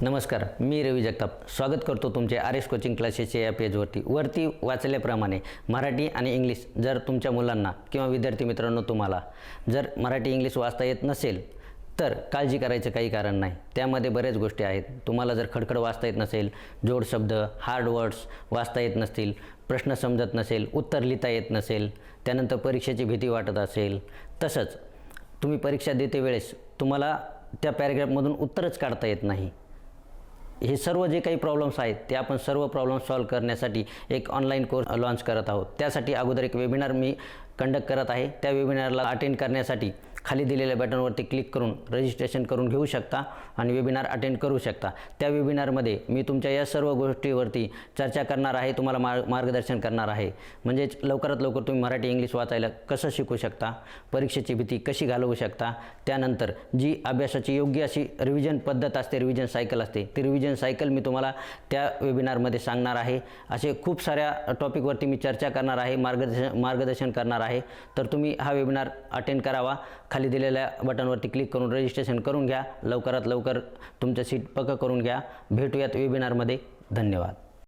नमस्कार, मी रवी जगताप स्वागत करतो तुमचे RS कोचिंग क्लासेसच्या या पेजवरती वाचल्याप्रमाणे मराठी आणि इंग्लिश जर तुमच्या मुलांना किंवा विद्यार्थी मित्रांनो तुम्हाला जर मराठी इंग्लिश वाचता येत नसेल तर काळजी करायचं काही कारण नाही। त्यामध्ये बरेच गोष्टी आहेत। तुम्हाला जर खडखड वाचता येत नसेल, जोड शब्द, हार्ड वर्ड्स वाचता येत नसतील, प्रश्न समजत नसेल, उत्तर लिहिता येत नसेल, त्यानंतर परीक्षेची भीती वाटत असेल, तसंच तुम्ही परीक्षा देते वेळेस तुम्हाला त्या पॅराग्राफमधून उत्तरच काढता येत नाही, हे सर्व जे काही प्रॉब्लेम्स आहेत ते आपण सर्व प्रॉब्लेम सॉल्व्ह करण्यासाठी एक ऑनलाईन कोर्स लॉन्च करत आहोत। त्यासाठी अगोदर एक वेबिनार मी कंडक्ट करत आहे। त्या वेबिनारला अटेंड करण्यासाठी खाली दिलेल्या बटनवरती क्लिक करून रजिस्ट्रेशन करून घेऊ शकता आणि वेबिनार अटेंड करू शकता। त्या वेबिनारमध्ये मी तुमच्या या सर्व गोष्टीवरती चर्चा करणार आहे, तुम्हाला मार्गदर्शन करणार आहे। म्हणजे लवकरात लवकर तुम्ही मराठी इंग्लिश वाचायला कसं शिकू शकता, परीक्षेची भीती कशी घालवू शकता, त्यानंतर जी अभ्यासाची योग्य अशी रिव्हिजन पद्धत असते, रिव्हिजन सायकल असते, ती रिव्हिजन सायकल मी तुम्हाला त्या वेबिनारमध्ये सांगणार आहे। असे खूप साऱ्या टॉपिकवरती मी चर्चा करणार आहे, मार्गदर्शन करणार आहे। तर तुम्ही हा वेबिनार अटेंड करावा। खाली दिलेल्या बटनवरती क्लिक करून रजिस्ट्रेशन करून घ्या। लवकरात लवकर तुमचं सीट पक्क करून घ्या। भेटूयात वेबिनारमध्ये। धन्यवाद।